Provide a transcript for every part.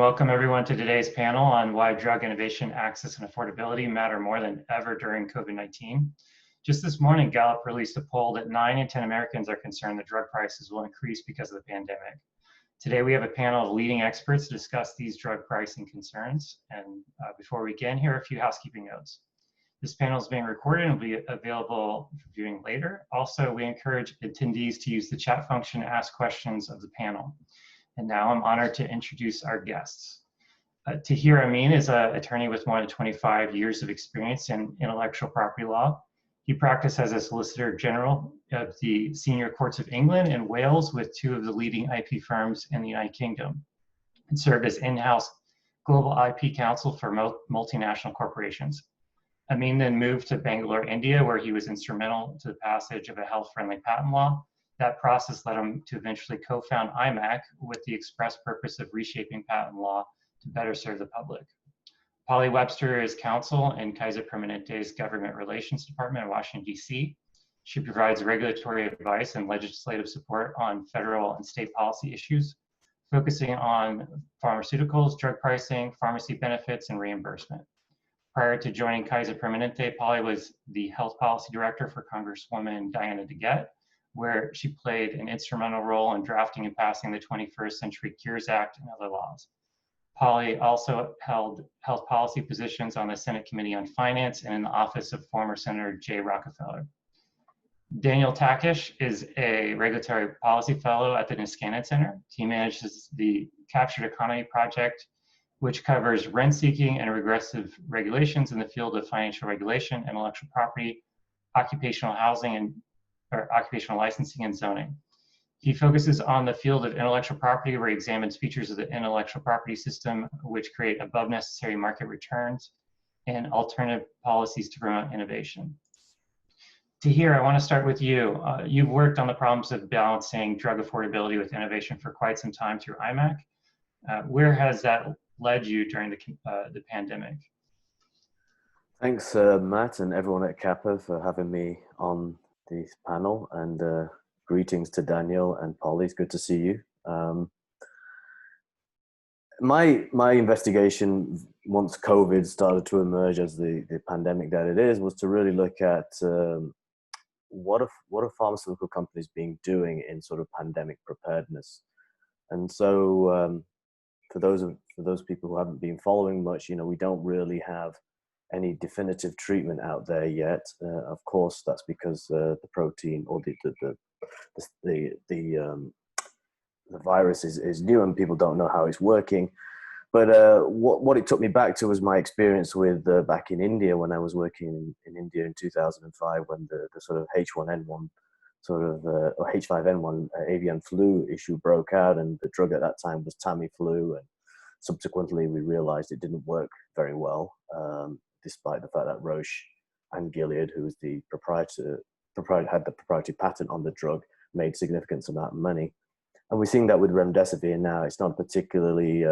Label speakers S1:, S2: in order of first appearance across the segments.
S1: welcome everyone to today's panel on why drug innovation, access, and affordability matter more than ever during COVID-19. Just this morning, Gallup released a poll that 9 in 10 Americans are concerned that drug prices will increase because of the pandemic. Today, we have a panel of leading experts to discuss these drug pricing concerns. And before we begin, here are a few housekeeping notes. This panel is being recorded and will be available for viewing later. Also, we encourage attendees to use the chat function to ask questions of the panel. And now I'm honored to introduce our guests. Tahir Amin is an attorney with more than 25 years of experience in intellectual property law. He practiced as a Solicitor General of the Senior Courts of England and Wales with 2 of the leading IP firms in the United Kingdom, and served as in-house global IP counsel for multinational corporations. Amin then moved to Bangalore, India, where he was instrumental to the passage of a health-friendly patent law. That process led him to eventually co-found IMAC with the express purpose of reshaping patent law to better serve the public. Polly Webster is counsel in Kaiser Permanente's Government Relations Department in Washington, D.C. She provides regulatory advice and legislative support on federal and state policy issues, focusing on pharmaceuticals, drug pricing, pharmacy benefits, and reimbursement. Prior to joining Kaiser Permanente, Polly was the health policy director for Congresswoman Diana DeGette, where she played an instrumental role in drafting and passing the 21st Century Cures Act and other laws. Polly also held health policy positions on the Senate Committee on Finance and in the office of former Senator Jay Rockefeller. Daniel Takish is a regulatory policy fellow at the Niskanen Center. He manages the Captured Economy Project, which covers rent-seeking and regressive regulations in the field of financial regulation, intellectual property, occupational housing, and occupational licensing and zoning. He focuses on the field of intellectual property, where he examines features of the intellectual property system which create above necessary market returns and alternative policies to promote innovation. Tahir, I want to start with you. You've worked on the problems of balancing drug affordability with innovation for quite some time through IMAC. Where has that led you during the pandemic?
S2: Thanks, Matt, and everyone at CAPA for having me on this panel, and greetings to Daniel and Polly. It's good to see you. My investigation, once COVID started to emerge as the pandemic that it is, was to really look at what are pharmaceutical companies being doing in sort of pandemic preparedness. And so for those people who haven't been following much, we don't really have any definitive treatment out there yet. Of course, that's because the protein or the virus is new and people don't know how it's working. But what it took me back to was my experience with back in India when I was working in India in 2005, when the sort of H1N1 or H5N1 avian flu issue broke out, and the drug at that time was Tamiflu, and subsequently we realized it didn't work very well, despite the fact that Roche and Gilead, who was the had the proprietary patent on the drug, made significant amount of money. And we're seeing that with remdesivir now. It's not a particularly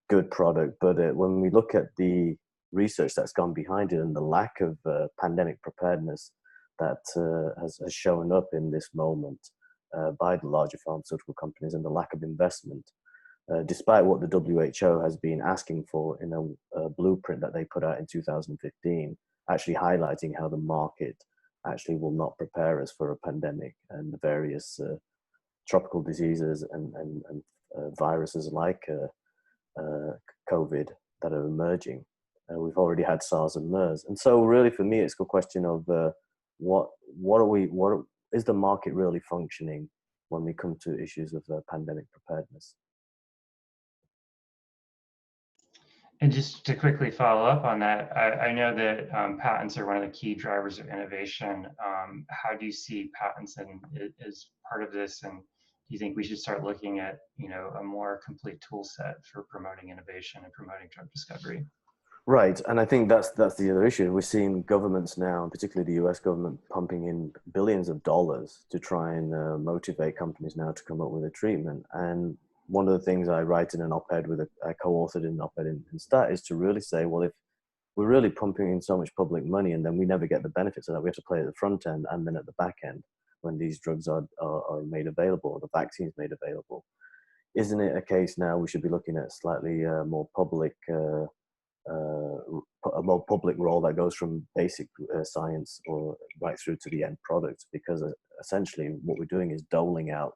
S2: good product, but when we look at the research that's gone behind it and the lack of pandemic preparedness that has shown up in this moment by the larger pharmaceutical companies, and the lack of investment, despite what the WHO has been asking for in a blueprint that they put out in 2015, actually highlighting how the market actually will not prepare us for a pandemic and the various tropical diseases and viruses like COVID that are emerging. We've already had SARS and MERS. And so really for me, it's a question of what is the market really functioning when we come to issues of pandemic preparedness?
S1: And just to quickly follow up on that, I know that patents are one of the key drivers of innovation. How do you see patents as part of this? And do you think we should start looking at, a more complete tool set for promoting innovation and promoting drug discovery?
S2: Right, and I think that's the other issue. We're seeing governments now, particularly the US government, pumping in billions of dollars to try and motivate companies now to come up with a treatment. And one of the things I write in an op-ed I co-authored in an op-ed in Stat is to really say, well, if we're really pumping in so much public money and then we never get the benefits of that, we have to play at the front end and then at the back end when these drugs are made available, or the vaccines made available. isn't it a case now we should be looking at slightly more public, a more public role that goes from basic science or right through to the end product? Because essentially what we're doing is doling out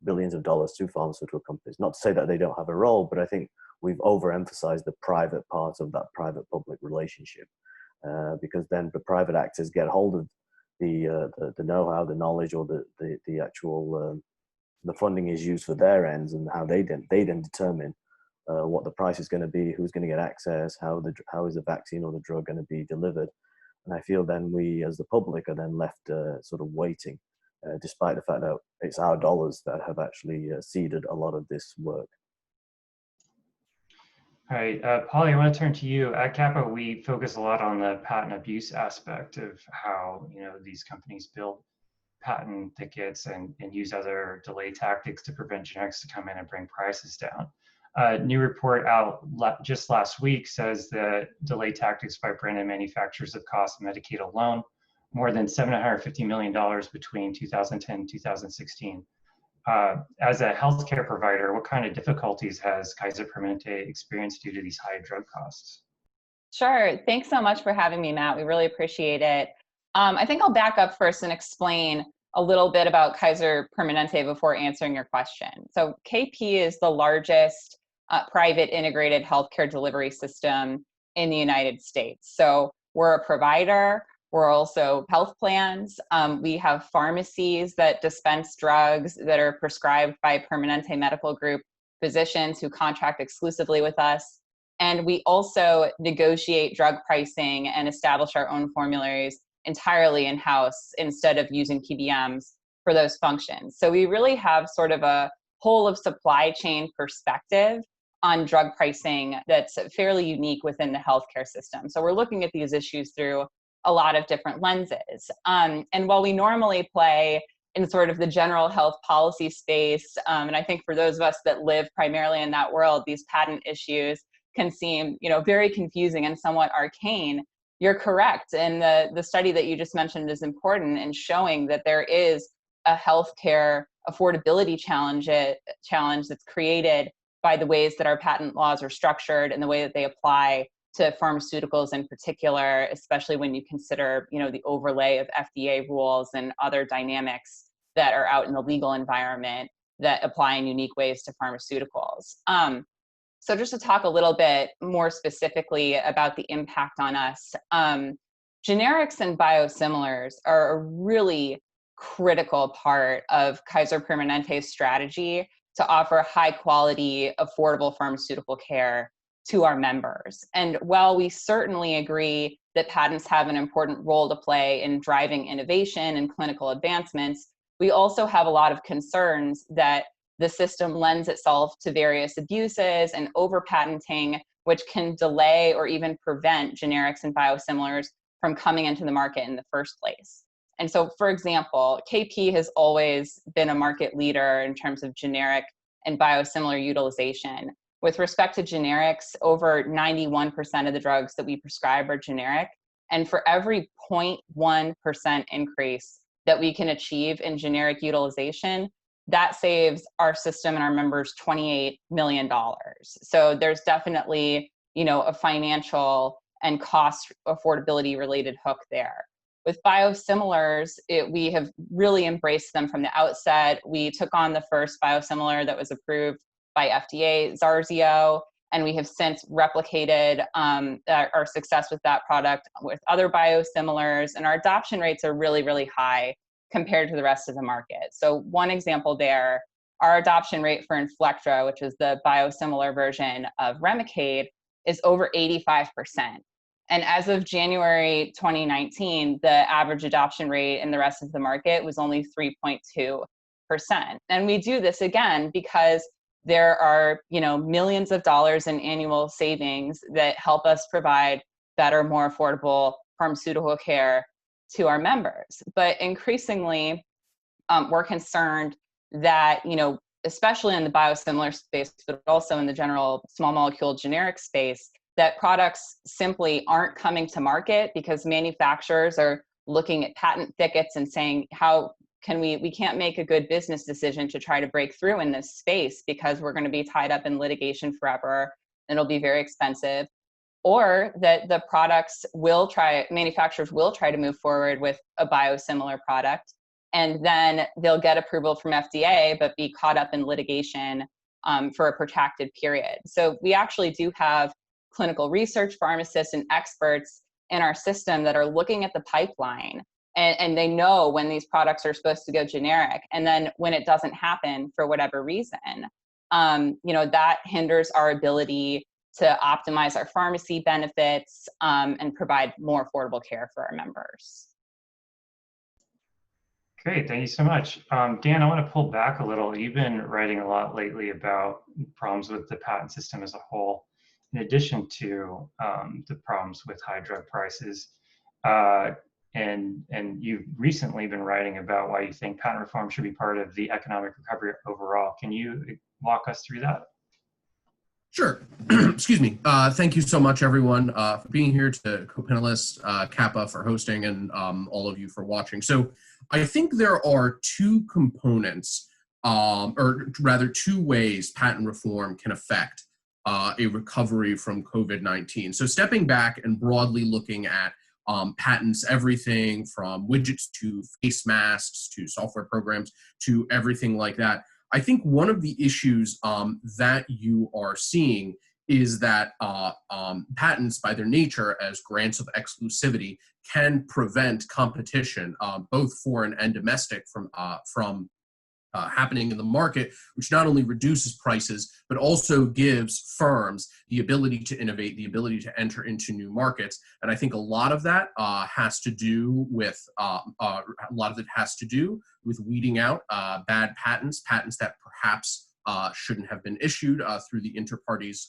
S2: billions of dollars to pharmaceutical companies. Not to say that they don't have a role, but I think we've overemphasized the private part of that private-public relationship, because then the private actors get hold of the know-how, the knowledge, or the actual the funding is used for their ends, and how they then determine what the price is going to be, who's going to get access, how is the vaccine or the drug going to be delivered. And I feel then we, as the public, are then left sort of waiting, despite the fact that it's our dollars that have actually seeded a lot of this work.
S1: All right, Polly, I want to turn to you. At CAPA, we focus a lot on the patent abuse aspect of how these companies build patent thickets and use other delay tactics to prevent generics to come in and bring prices down. A new report out just last week says that delay tactics by branded manufacturers have cost Medicaid alone more than $750 million between 2010 and 2016. As a healthcare provider, what kind of difficulties has Kaiser Permanente experienced due to these high drug costs?
S3: Sure. Thanks so much for having me, Matt. We really appreciate it. I think I'll back up first and explain a little bit about Kaiser Permanente before answering your question. So KP is the largest private integrated healthcare delivery system in the United States. So we're a provider. We're also health plans. We have pharmacies that dispense drugs that are prescribed by Permanente Medical Group physicians who contract exclusively with us. And we also negotiate drug pricing and establish our own formularies entirely in-house instead of using PBMs for those functions. So we really have sort of a whole of supply chain perspective on drug pricing that's fairly unique within the healthcare system. So we're looking at these issues through a lot of different lenses. And while we normally play in sort of the general health policy space, and I think for those of us that live primarily in that world, these patent issues can seem, very confusing and somewhat arcane. You're correct. And the study that you just mentioned is important in showing that there is a healthcare affordability challenge that's created by the ways that our patent laws are structured and the way that they apply to pharmaceuticals in particular, especially when you consider, the overlay of FDA rules and other dynamics that are out in the legal environment that apply in unique ways to pharmaceuticals. So just to talk a little bit more specifically about the impact on us, generics and biosimilars are a really critical part of Kaiser Permanente's strategy to offer high quality, affordable pharmaceutical care to our members. And while we certainly agree that patents have an important role to play in driving innovation and clinical advancements, we also have a lot of concerns that the system lends itself to various abuses and over-patenting, which can delay or even prevent generics and biosimilars from coming into the market in the first place. And so, for example, KP has always been a market leader in terms of generic and biosimilar utilization. With respect to generics, over 91% of the drugs that we prescribe are generic. And for every 0.1% increase that we can achieve in generic utilization, that saves our system and our members $28 million. So there's definitely, a financial and cost affordability related hook there. With biosimilars, we have really embraced them from the outset. We took on the first biosimilar that was approved by FDA, Zarzio, and we have since replicated our success with that product with other biosimilars, and our adoption rates are really, really high compared to the rest of the market. So one example there, our adoption rate for Inflectra, which is the biosimilar version of Remicade, is over 85%. And as of January 2019, the average adoption rate in the rest of the market was only 3.2%. And we do this again because there are, millions of dollars in annual savings that help us provide better, more affordable pharmaceutical care to our members. But increasingly, we're concerned that, especially in the biosimilar space, but also in the general small molecule generic space, that products simply aren't coming to market because manufacturers are looking at patent thickets and saying, how we can't make a good business decision to try to break through in this space because we're going to be tied up in litigation forever and it'll be very expensive, or that the manufacturers will try to move forward with a biosimilar product, and then they'll get approval from FDA, but be caught up in litigation for a protracted period. So we actually do have clinical research pharmacists and experts in our system that are looking at the pipeline, and they know when these products are supposed to go generic. And then when it doesn't happen for whatever reason, that hinders our ability to optimize our pharmacy benefits and provide more affordable care for our members.
S1: Great, thank you so much. Dan, I want to pull back a little. You've been writing a lot lately about problems with the patent system as a whole, in addition to the problems with high drug prices. And you've recently been writing about why you think patent reform should be part of the economic recovery overall. Can you walk us through that?
S4: Sure. Excuse me. Thank you so much, everyone, for being here, to co-panelists, CAPA for hosting, and all of you for watching. So I think there are two components, or rather two ways patent reform can affect a recovery from COVID-19. So stepping back and broadly looking at patents, everything from widgets to face masks to software programs to everything like that. I think one of the issues that you are seeing is that patents, by their nature as grants of exclusivity, can prevent competition, both foreign and domestic, from happening in the market, which not only reduces prices, but also gives firms the ability to innovate, the ability to enter into new markets. And I think a lot of that has to do with weeding out bad patents that perhaps shouldn't have been issued through the inter-parties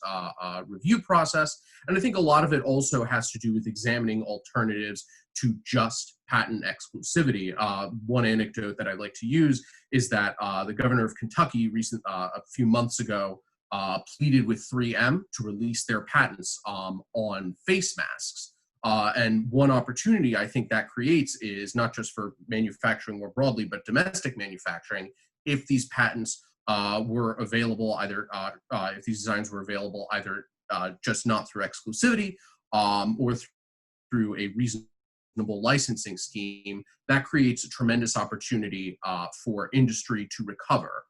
S4: review process. And I think a lot of it also has to do with examining alternatives to just patent exclusivity. One anecdote that I like to use is that the governor of Kentucky a few months ago pleaded with 3M to release their patents on face masks. And one opportunity I think that creates is not just for manufacturing more broadly, but domestic manufacturing. If these patents were available, if these designs were available either just not through exclusivity or through a reasonable licensing scheme, that creates a tremendous opportunity for industry to recover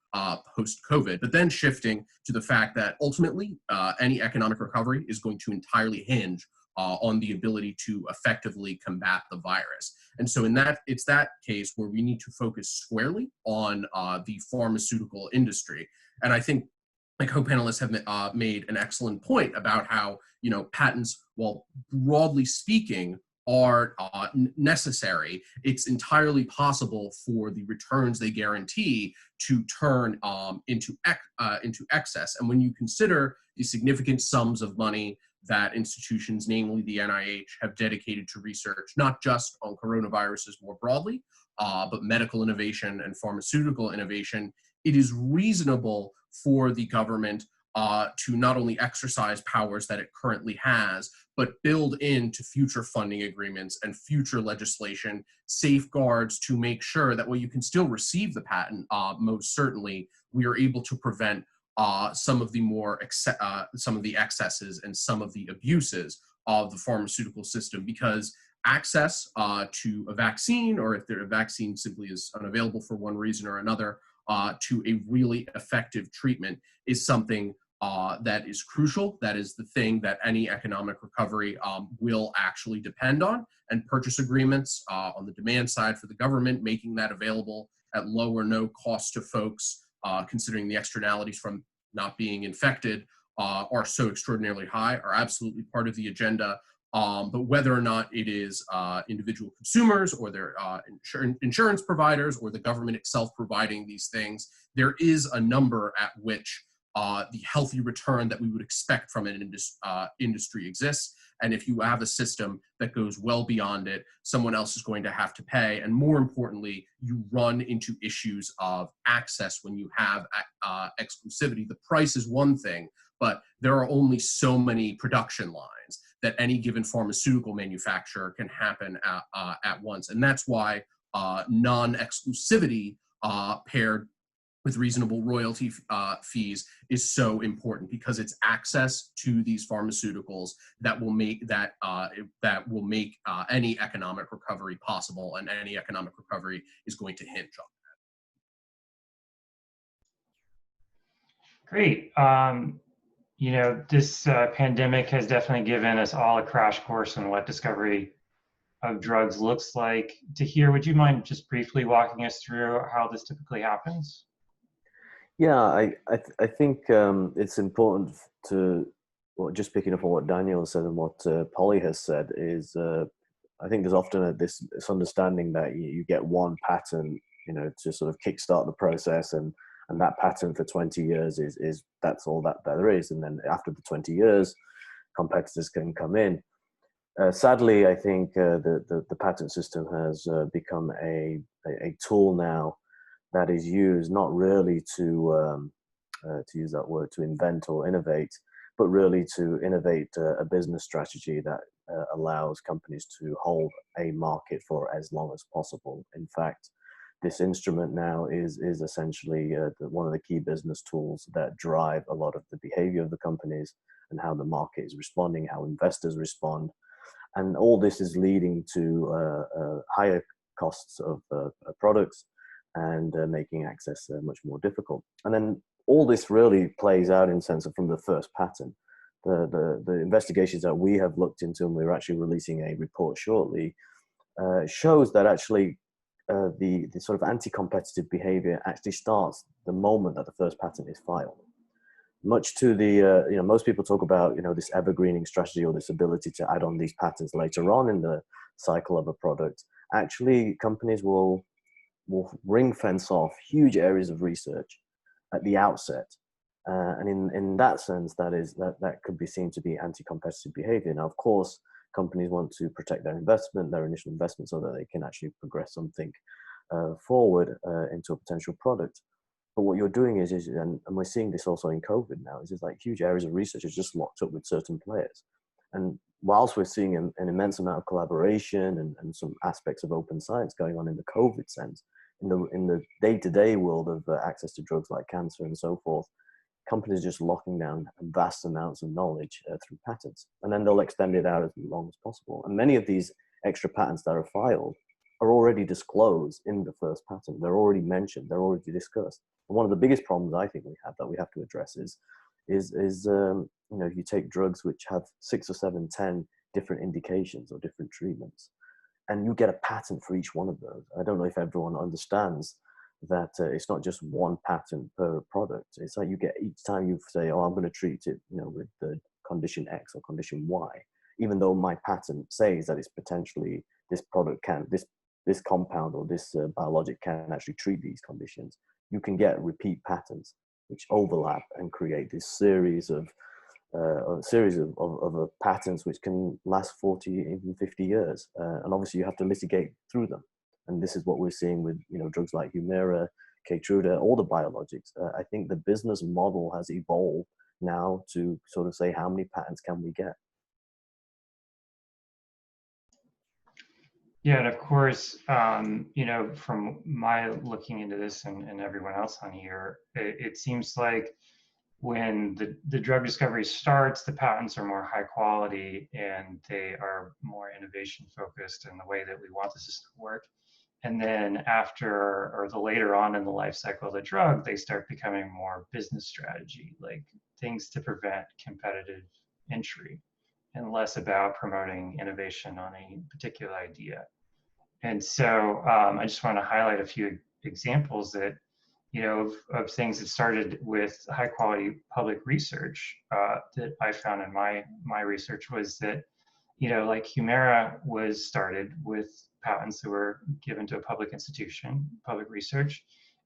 S4: post-COVID. But then shifting to the fact that ultimately any economic recovery is going to entirely hinge on the ability to effectively combat the virus. And so it's that case where we need to focus squarely on the pharmaceutical industry. And I think my co-panelists have made an excellent point about how, patents, while broadly speaking, are necessary, it's entirely possible for the returns they guarantee to turn into excess. And when you consider the significant sums of money that institutions, namely the NIH, have dedicated to research, not just on coronaviruses more broadly, but medical innovation and pharmaceutical innovation, it is reasonable for the government to not only exercise powers that it currently has, but build into future funding agreements and future legislation safeguards to make sure that while you can still receive the patent, most certainly we are able to prevent some of the excesses and some of the abuses of the pharmaceutical system, because access to a vaccine, or if a vaccine simply is unavailable for one reason or another, to a really effective treatment is something that is crucial. That is the thing that any economic recovery will actually depend on. And purchase agreements on the demand side for the government, making that available at low or no cost to folks, considering the externalities from not being infected are so extraordinarily high, are absolutely part of the agenda. But whether or not it is individual consumers or their insurance providers or the government itself providing these things, there is a number at which the healthy return that we would expect from an industry exists. And if you have a system that goes well beyond it, someone else is going to have to pay. And more importantly, you run into issues of access when you have exclusivity. The price is one thing, but there are only so many production lines that any given pharmaceutical manufacturer can happen at once. And that's why non-exclusivity paired with reasonable royalty fees is so important, because it's access to these pharmaceuticals that will make any economic recovery possible, and any economic recovery is going to hinge on.
S1: Great. You know, this pandemic has definitely given us all a crash course on what discovery of drugs looks like. Tahir, would you mind just briefly walking us through how this typically happens?
S2: Yeah, I think it's important to, well, just picking up on what Daniel said and what Polly has said is, I think there's often this understanding that you get one patent, you know, to sort of kickstart the process, and that patent for 20 years is that's all that there is, and then after the 20 years, competitors can come in. Sadly, I think the patent system has become a tool now that is used not really to use that word, to invent or innovate, but really to innovate a business strategy that allows companies to hold a market for as long as possible. In fact, this instrument now is essentially one of the key business tools that drive a lot of the behavior of the companies and how the market is responding, how investors respond. And all this is leading to higher costs of products and making access much more difficult. And then all this really plays out in sense of from the first patent. The investigations that we have looked into, and we're actually releasing a report shortly, shows that actually the sort of anti-competitive behavior actually starts the moment that the first patent is filed. Much to the, you know, most people talk about, you know, this evergreening strategy or this ability to add on these patents later on in the cycle of a product. Actually, companies will ring fence off huge areas of research at the outset. And in that sense, that could be seen to be anti-competitive behavior. Now, of course, companies want to protect their investment, their initial investment, so that they can actually progress something forward into a potential product. But what you're doing is and we're seeing this also in COVID now, is like huge areas of research is just locked up with certain players. And whilst we're seeing an immense amount of collaboration and some aspects of open science going on in the COVID sense, in the day-to-day world of access to drugs like cancer and so forth, companies are just locking down vast amounts of knowledge through patents. And then they'll extend it out as long as possible. And many of these extra patents that are filed are already disclosed in the first patent. They're already mentioned, they're already discussed. And one of the biggest problems I think we have to address is you know, you take drugs which have 6 or 7, 10 different indications or different treatments, and you get a patent for each one of those. I don't know if everyone understands that it's not just one patent per product. It's like you get, each time you say, oh, I'm going to treat it, you know, with the condition X or condition Y, even though my patent says that it's potentially this product can, this compound or this biologic can actually treat these conditions, you can get repeat patents which overlap and create this series of patents which can last 40, even 50 years. And obviously you have to litigate through them. And this is what we're seeing with, you know, drugs like Humira, Keytruda, all the biologics. I think the business model has evolved now to sort of say, how many patents can we get?
S1: Yeah, and of course, you know, from my looking into this and everyone else on here, it seems like when the drug discovery starts, the patents are more high quality and they are more innovation focused in the way that we want the system to work. And then after, or the later on in the life cycle of the drug, they start becoming more business strategy, like things to prevent competitive entry, and less about promoting innovation on a particular idea. And so I just want to highlight a few examples that, you know, of things that started with high quality public research that I found in my research was that, you know, like Humira was started with patents that were given to a public institution, public research,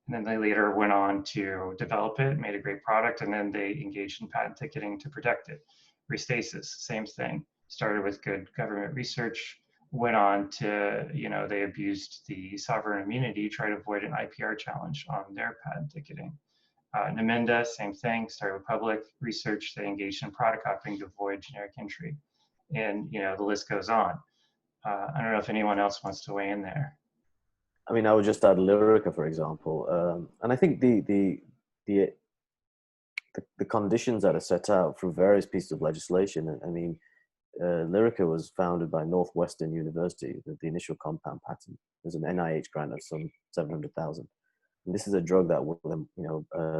S1: and then they later went on to develop it, made a great product, and then they engaged in patent ticketing to protect it. Restasis, same thing, started with good government research, went on to, you know, they abused the sovereign immunity, tried to avoid an IPR challenge on their patent ticketing. Namenda, same thing, started with public research, they engaged in product copying to avoid generic entry. And, you know, the list goes on. I don't know if anyone else wants to weigh in there.
S2: I mean, I would just add Lyrica, for example, and I think the conditions that are set out through various pieces of legislation. I mean, Lyrica was founded by Northwestern University. The initial compound patent was an NIH grant of some 700,000. And this is a drug that,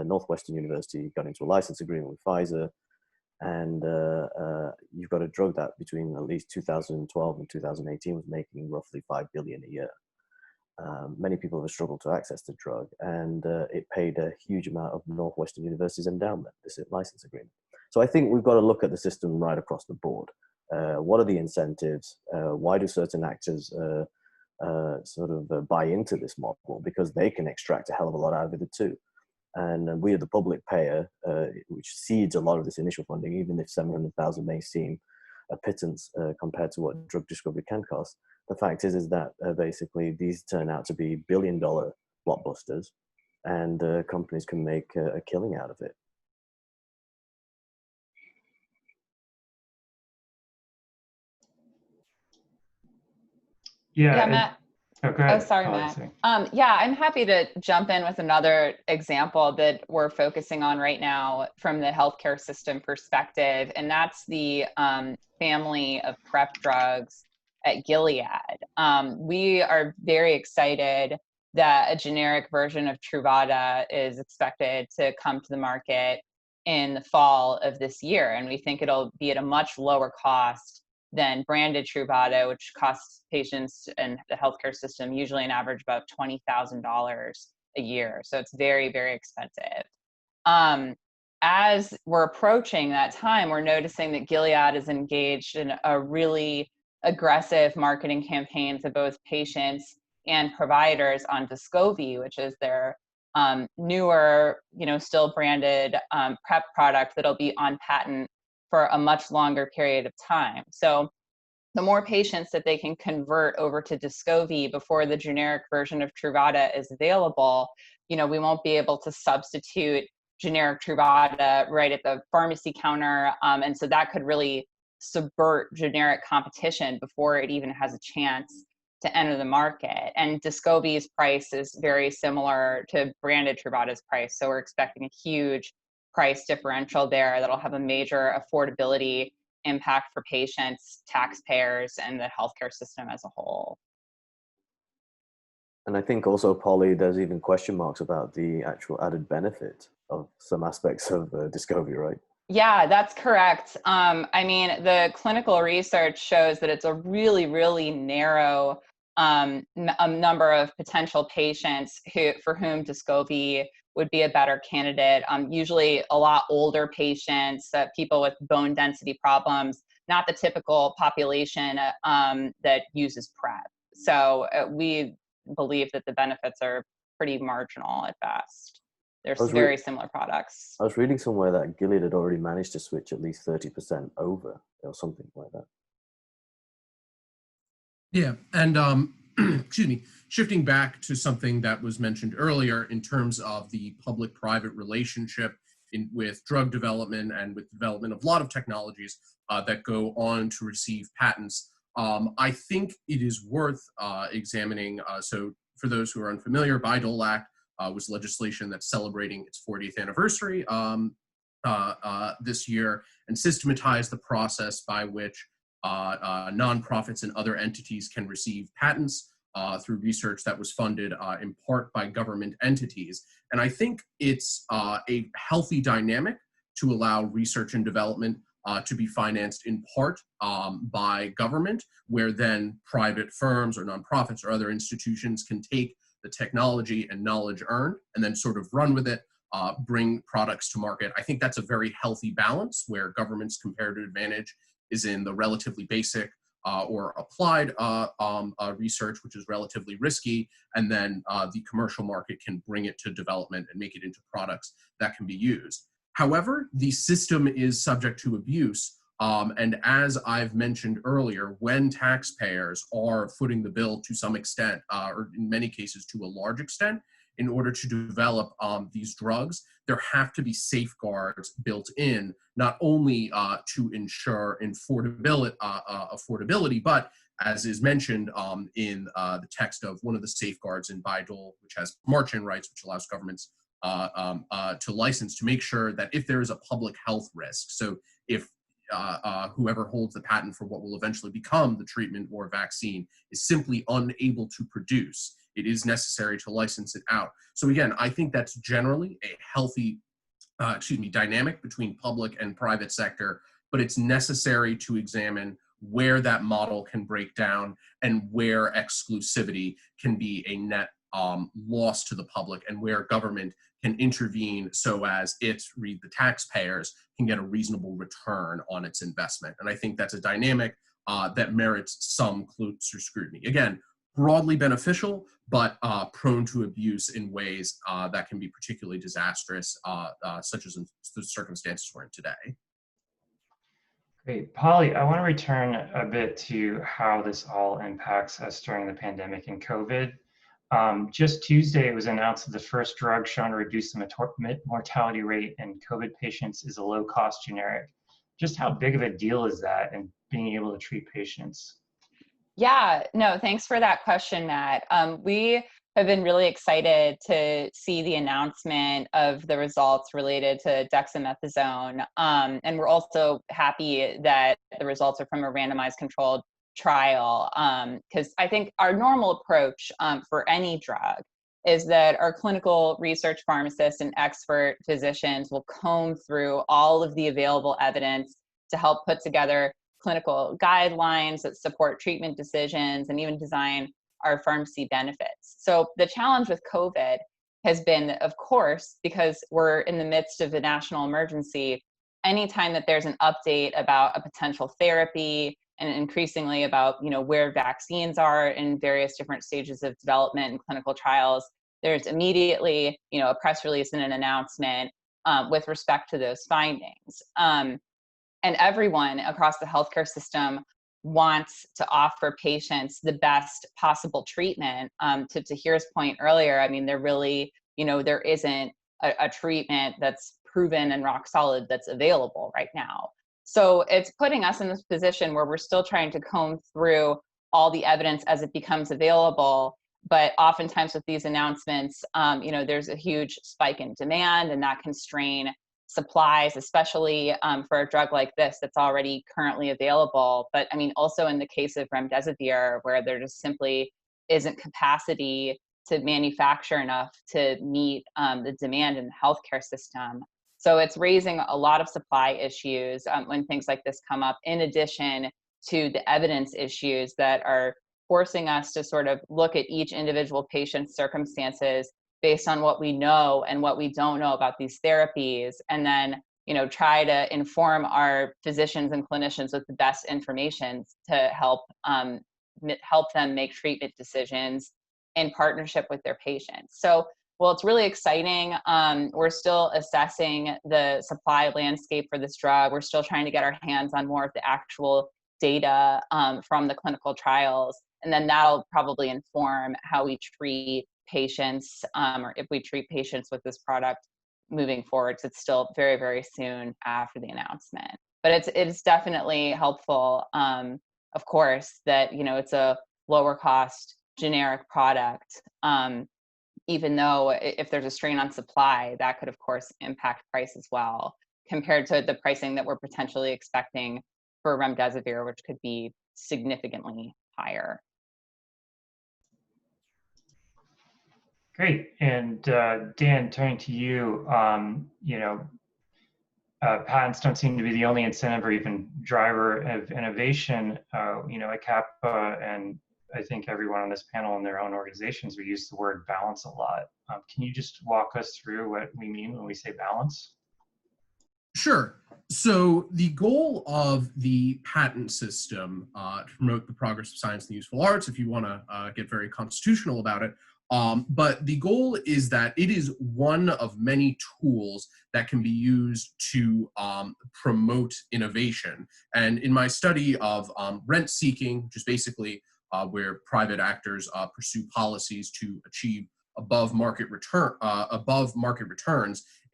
S2: Northwestern University got into a license agreement with Pfizer, and you've got a drug that between at least 2012 and 2018 was making roughly 5 billion a year. Many people have struggled to access the drug, and it paid a huge amount of Northwestern University's endowment, this license agreement. So I think we've got to look at the system right across the board. What are the incentives? Why do certain actors buy into this model? Because they can extract a hell of a lot out of it too. And we are the public payer, which seeds a lot of this initial funding, even if 700,000 may seem a pittance compared to what drug discovery can cost. The fact is that basically these turn out to be billion-dollar blockbusters, and companies can make a killing out of it.
S3: Yeah, Matt.
S1: Okay.
S3: Oh, sorry, Matt. Yeah, I'm happy to jump in with another example that we're focusing on right now from the healthcare system perspective, and that's the family of PrEP drugs at Gilead. We are very excited that a generic version of Truvada is expected to come to the market in the fall of this year, and we think it'll be at a much lower cost than branded Truvada, which costs patients and the healthcare system usually an average about $20,000 a year. So it's very, very expensive. As we're approaching that time, we're noticing that Gilead is engaged in a really aggressive marketing campaign to both patients and providers on Descovy, which is their newer, still branded PrEP product that'll be on patent for a much longer period of time. So the more patients that they can convert over to Descovy before the generic version of Truvada is available, we won't be able to substitute generic Truvada right at the pharmacy counter. And so that could really subvert generic competition before it even has a chance to enter the market. And Descovy's price is very similar to branded Truvada's price. So we're expecting a huge price differential there that'll have a major affordability impact for patients, taxpayers, and the healthcare system as a whole.
S2: And I think also, Polly, there's even question marks about the actual added benefit of some aspects of Descovy, right?
S3: Yeah, that's correct. I mean, the clinical research shows that it's a really, really narrow number of potential patients for whom Descovy would be a better candidate. Usually a lot older patients, people with bone density problems, not the typical population that uses PrEP. So we believe that the benefits are pretty marginal at best. There's very similar products.
S2: I was reading somewhere that Gilead had already managed to switch at least 30% over or something like that.
S4: Yeah, and excuse me, shifting back to something that was mentioned earlier in terms of the public-private relationship with drug development and with development of a lot of technologies that go on to receive patents, I think it is worth examining. So for those who are unfamiliar, Bayh-Dole Act was legislation that's celebrating its 40th anniversary this year, and systematized the process by which nonprofits and other entities can receive patents through research that was funded in part by government entities. And I think it's a healthy dynamic to allow research and development to be financed in part by government, where then private firms or nonprofits or other institutions can take the technology and knowledge earned and then sort of run with it, bring products to market. I think that's a very healthy balance where government's comparative advantage is in the relatively basic or applied research, which is relatively risky, and then the commercial market can bring it to development and make it into products that can be used. However, the system is subject to abuse, and as I've mentioned earlier, when taxpayers are footing the bill to some extent, or in many cases to a large extent, in order to develop these drugs, there have to be safeguards built in, not only to ensure affordability, but as is mentioned in the text of one of the safeguards in BIDOL, which has march-in rights, which allows governments to license, to make sure that if there is a public health risk, so if whoever holds the patent for what will eventually become the treatment or vaccine is simply unable to produce, it is necessary to license it out. So again, I think that's generally a healthy dynamic between public and private sector, but it's necessary to examine where that model can break down and where exclusivity can be a net loss to the public, and where government can intervene so as it, read the taxpayers, can get a reasonable return on its investment. And I think that's a dynamic that merits some closer scrutiny. Again, broadly beneficial, but prone to abuse in ways that can be particularly disastrous, such as in the circumstances we're in today.
S1: Great. Polly, I want to return a bit to how this all impacts us during the pandemic and COVID. Just Tuesday, it was announced that the first drug shown to reduce the mortality rate in COVID patients is a low-cost generic. Just how big of a deal is that in being able to treat patients?
S3: Yeah, no, thanks for that question, Matt. We have been really excited to see the announcement of the results related to dexamethasone. And we're also happy that the results are from a randomized controlled trial, because I think our normal approach for any drug is that our clinical research pharmacists and expert physicians will comb through all of the available evidence to help put together clinical guidelines that support treatment decisions and even design our pharmacy benefits. So the challenge with COVID has been, of course, because we're in the midst of a national emergency, anytime that there's an update about a potential therapy and increasingly about, where vaccines are in various different stages of development and clinical trials, there's immediately, a press release and an announcement with respect to those findings. And everyone across the healthcare system wants to offer patients the best possible treatment. To Tahir's point earlier, I mean, there really, there isn't a treatment that's proven and rock solid that's available right now. So it's putting us in this position where we're still trying to comb through all the evidence as it becomes available. But oftentimes with these announcements, there's a huge spike in demand, and that can strain supplies, especially for a drug like this that's already currently available. But I mean, also in the case of remdesivir, where there just simply isn't capacity to manufacture enough to meet the demand in the healthcare system. So it's raising a lot of supply issues when things like this come up, in addition to the evidence issues that are forcing us to sort of look at each individual patient's circumstances based on what we know and what we don't know about these therapies, and then try to inform our physicians and clinicians with the best information to help them make treatment decisions in partnership with their patients. So, well, it's really exciting. We're still assessing the supply landscape for this drug. We're still trying to get our hands on more of the actual data from the clinical trials, and then that'll probably inform how we treat patients, or if we treat patients with this product moving forward. So it's still very, very soon after the announcement. But it's definitely helpful, of course, that it's a lower cost generic product, even though if there's a strain on supply, that could of course impact price as well, compared to the pricing that we're potentially expecting for remdesivir, which could be significantly higher.
S1: Great. And Dan, turning to you, patents don't seem to be the only incentive or even driver of innovation. At CAPA, and I think everyone on this panel in their own organizations, we use the word balance a lot. Can you just walk us through what we mean when we say balance?
S4: Sure. So the goal of the patent system to promote the progress of science and the useful arts, if you want to get very constitutional about it, but the goal is that it is one of many tools that can be used to promote innovation. And in my study of rent seeking, which is basically where private actors pursue policies to achieve above market returns,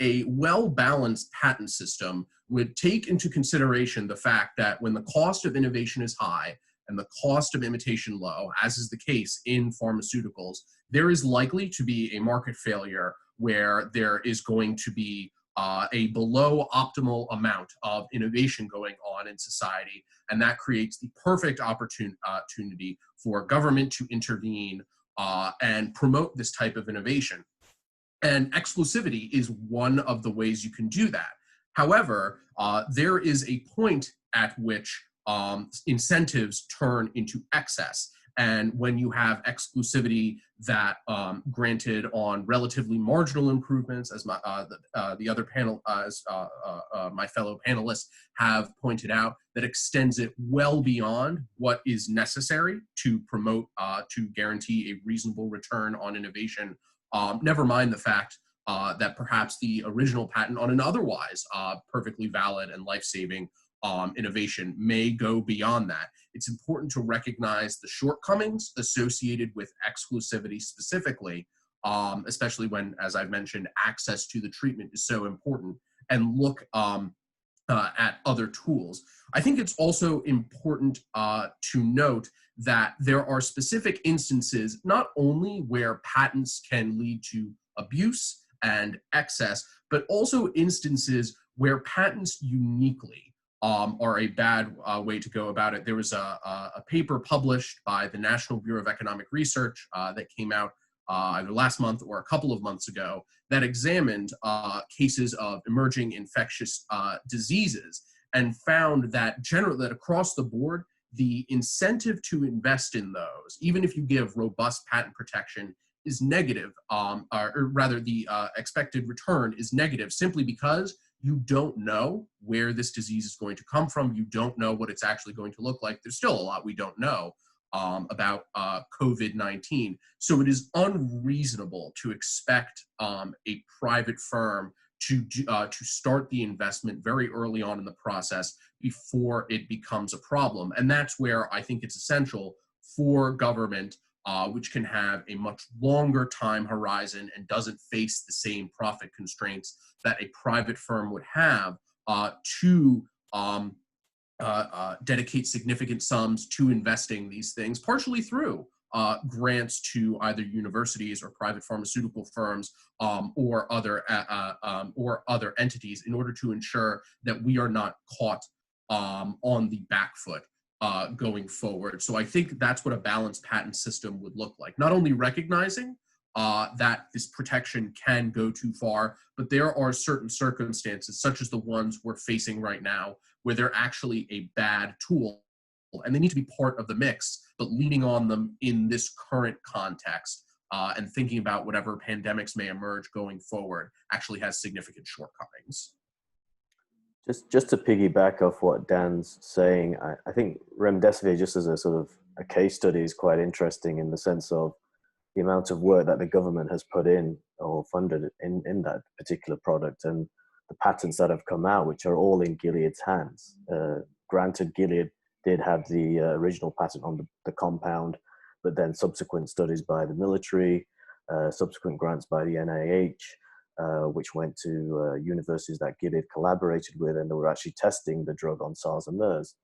S4: a well-balanced patent system would take into consideration the fact that when the cost of innovation is high and the cost of imitation low, as is the case in pharmaceuticals, there is likely to be a market failure where there is going to be a below optimal amount of innovation going on in society, and that creates the perfect opportunity for government to intervene and promote this type of innovation. And exclusivity is one of the ways you can do that. However, there is a point at which incentives turn into excess. And when you have exclusivity that granted on relatively marginal improvements, as the other panel, my fellow panelists have pointed out, that extends it well beyond what is necessary to promote, to guarantee a reasonable return on innovation. Never mind the fact that perhaps the original patent on an otherwise perfectly valid and life-saving innovation may go beyond that. It's important to recognize the shortcomings associated with exclusivity specifically, especially when, as I've mentioned, access to the treatment is so important, and look at other tools. I think it's also important to note that there are specific instances not only where patents can lead to abuse and excess, but also instances where patents uniquely are a bad way to go about it. There was a paper published by the National Bureau of Economic Research that came out either last month or a couple of months ago that examined cases of emerging infectious diseases and found that that across the board, the incentive to invest in those, even if you give robust patent protection, is negative, or rather the expected return is negative simply because you don't know where this disease is going to come from. You don't know what it's actually going to look like. There's still a lot we don't know about COVID-19. So it is unreasonable to expect a private firm to start the investment very early on in the process before it becomes a problem. And that's where I think it's essential for government, which can have a much longer time horizon and doesn't face the same profit constraints that a private firm would have, to dedicate significant sums to investing these things, partially through grants to either universities or private pharmaceutical firms or other entities, in order to ensure that we are not caught on the back foot going forward. So I think that's what a balanced patent system would look like. Not only recognizing that this protection can go too far, but there are certain circumstances, such as the ones we're facing right now, where they're actually a bad tool, and they need to be part of the mix, but leaning on them in this current context and thinking about whatever pandemics may emerge going forward actually has significant shortcomings.
S2: Just to piggyback off what Dan's saying, I think remdesivir, just as a sort of a case study, is quite interesting in the sense of the amount of work that the government has put in or funded in that particular product, and the patents that have come out, which are all in Gilead's hands. Granted, Gilead did have the original patent on the compound, but then subsequent studies by the military, subsequent grants by the NIH, which went to universities that Gilead collaborated with, and they were actually testing the drug on SARS and MERS.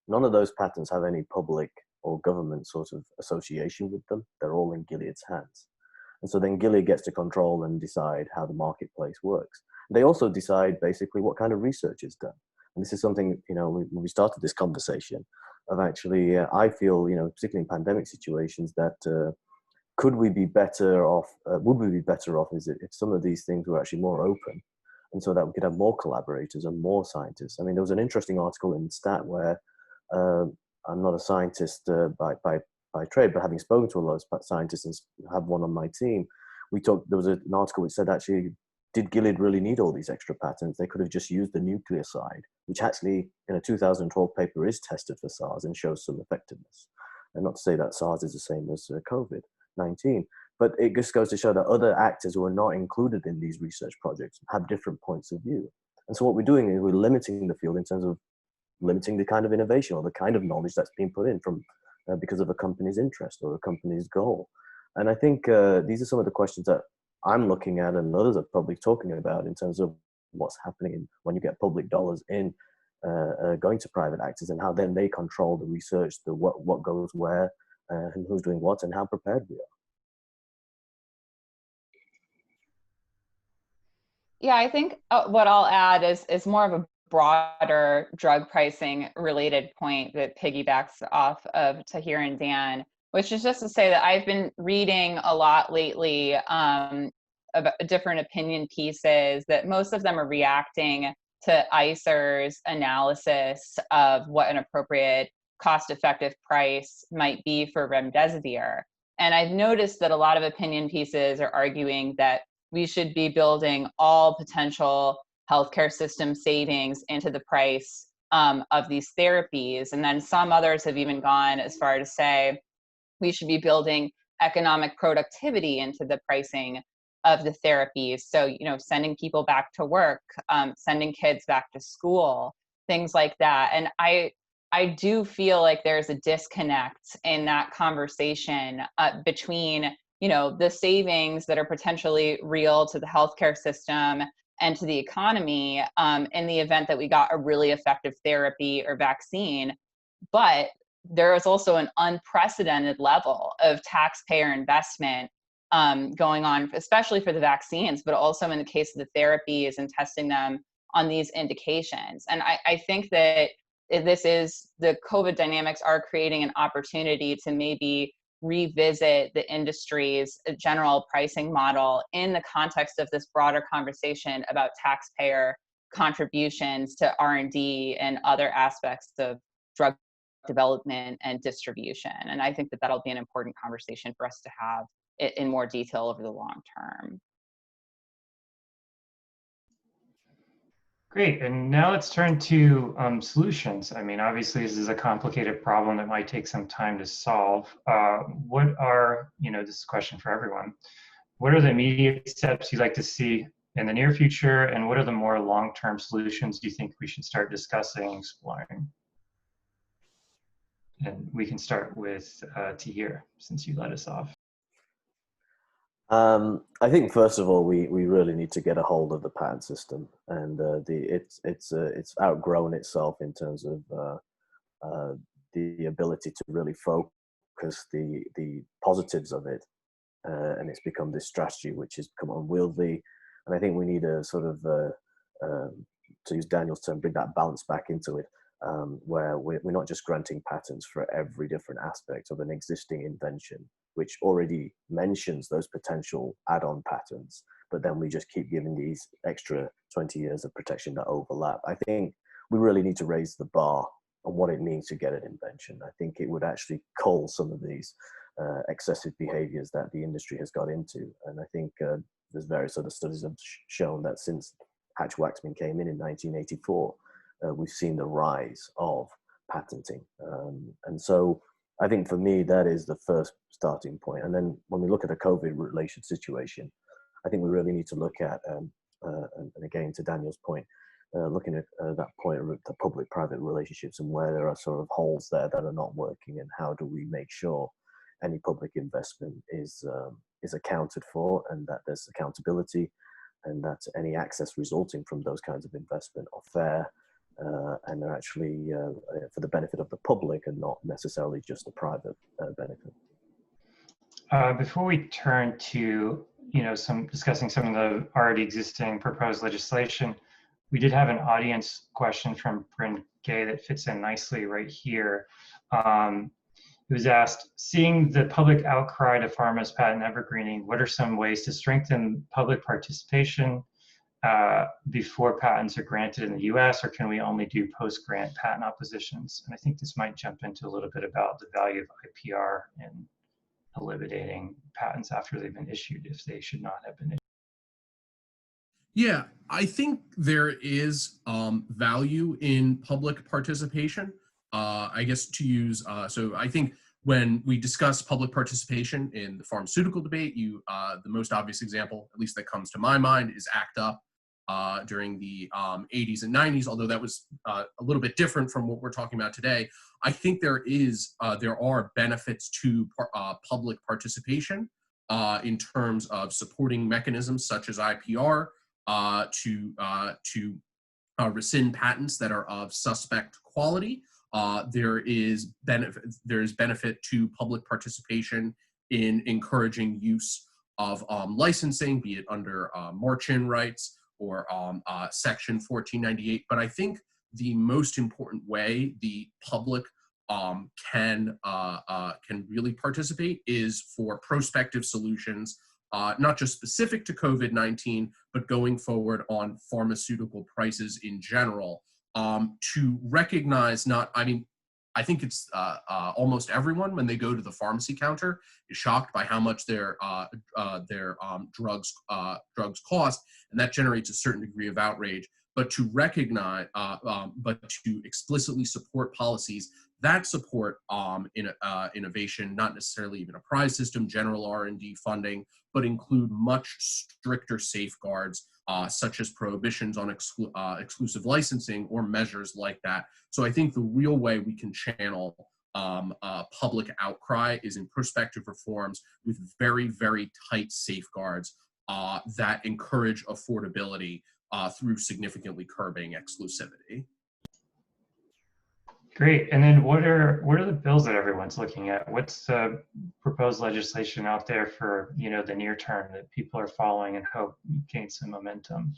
S2: None of those patents have any public or government sort of association with them. They're all in Gilead's hands. And so then Gilead gets to control and decide how the marketplace works. They also decide basically what kind of research is done. And this is something, when we started this conversation, of actually, I feel, particularly in pandemic situations, that could we be better off, would we be better off if some of these things were actually more open, and so that we could have more collaborators and more scientists. I mean, there was an interesting article in Stat where I'm not a scientist by trade, but having spoken to a lot of scientists and have one on my team, there was an article which said, actually, did Gilead really need all these extra patents? They could have just used the nucleoside, which actually in a 2012 paper is tested for SARS and shows some effectiveness. And not to say that SARS is the same as COVID-19, but it just goes to show that other actors who are not included in these research projects have different points of view. And so what we're doing is we're limiting the field in terms of limiting the kind of innovation or the kind of knowledge that's being put in from because of a company's interest or a company's goal. And I think these are some of the questions that I'm looking at and others are probably talking about in terms of what's happening when you get public dollars in going to private actors, and how then they control the research, the what goes where, and who's doing what, and how prepared we are.
S3: Yeah, I think what I'll add is more of a broader drug pricing related point that piggybacks off of Tahir and Dan, which is just to say that I've been reading a lot lately about different opinion pieces that most of them are reacting to ICER's analysis of what an appropriate cost-effective price might be for remdesivir. And I've noticed that a lot of opinion pieces are arguing that we should be building all potential healthcare system savings into the price of these therapies. And then some others have even gone as far to say we should be building economic productivity into the pricing of the therapies. So, sending people back to work, sending kids back to school, things like that. And I do feel like there's a disconnect in that conversation between the savings that are potentially real to the healthcare system and to the economy in the event that we got a really effective therapy or vaccine. But there is also an unprecedented level of taxpayer investment going on, especially for the vaccines, but also in the case of the therapies and testing them on these indications. And I think that the COVID dynamics are creating an opportunity to maybe revisit the industry's general pricing model in the context of this broader conversation about taxpayer contributions to R&D and other aspects of drug development and distribution. And I think that that'll be an important conversation for us to have in more detail over the long term.
S1: Great, and now let's turn to solutions. I mean, obviously this is a complicated problem that might take some time to solve. What are, this is a question for everyone, what are the immediate steps you'd like to see in the near future, and what are the more long-term solutions you think we should start discussing and exploring? And we can start with Tahir, since you led us off.
S2: I think first of all, we really need to get a hold of the patent system, and it's outgrown itself in terms of the ability to really focus the positives of it, and it's become this strategy which has become unwieldy. And I think we need a sort of, to use Daniel's term, bring that balance back into it, where we're not just granting patents for every different aspect of an existing invention, which already mentions those potential add-on patents, but then we just keep giving these extra 20 years of protection that overlap. I think we really need to raise the bar on what it means to get an invention. I think it would actually cull some of these excessive behaviors that the industry has got into. And I think there's various other studies have shown that since Hatch-Waxman came in 1984, we've seen the rise of patenting. And so I think for me, that is the first starting point. And then when we look at the COVID-related situation, I think we really need to look at, and again, to Daniel's point, looking at that point of the public-private relationships and where there are sort of holes there that are not working, and how do we make sure any public investment is accounted for, and that there's accountability, and that any access resulting from those kinds of investment are fair, and they're actually for the benefit of the public and not necessarily just a private benefit.
S1: Before we turn to discussing some of the already existing proposed legislation, we did have an audience question from Bryn Gay that fits in nicely right here. It was asked, seeing the public outcry to pharma's patent evergreening, what are some ways to strengthen public participation before patents are granted in the US, or can we only do post-grant patent oppositions? And I think this might jump into a little bit about the value of IPR in eliminating patents after they've been issued if they should not have been issued.
S4: Yeah, I think there is value in public participation. I guess to use, so I think when we discuss public participation in the pharmaceutical debate, the most obvious example, at least that comes to my mind, is ACTA during the 80s and 90s, although that was a little bit different from what we're talking about today. I think there are benefits to public participation in terms of supporting mechanisms such as IPR to rescind patents that are of suspect quality. There is benefit to public participation in encouraging use of licensing, be it under march-in rights or Section 1498. But I think the most important way the public can really participate is for prospective solutions, not just specific to COVID-19, but going forward on pharmaceutical prices in general, to recognize I think it's almost everyone when they go to the pharmacy counter is shocked by how much their drugs cost, and that generates a certain degree of outrage. But to recognize, but to explicitly support policies that support innovation, not necessarily even a prize system, general R&D funding, but include much stricter safeguards, such as prohibitions on exclusive licensing or measures like that. So I think the real way we can channel public outcry is in prospective reforms with very, very tight safeguards that encourage affordability through significantly curbing exclusivity.
S1: Great. And then what are the bills that everyone's looking at? What's the proposed legislation out there for, the near term that people are following and hope gain some momentum?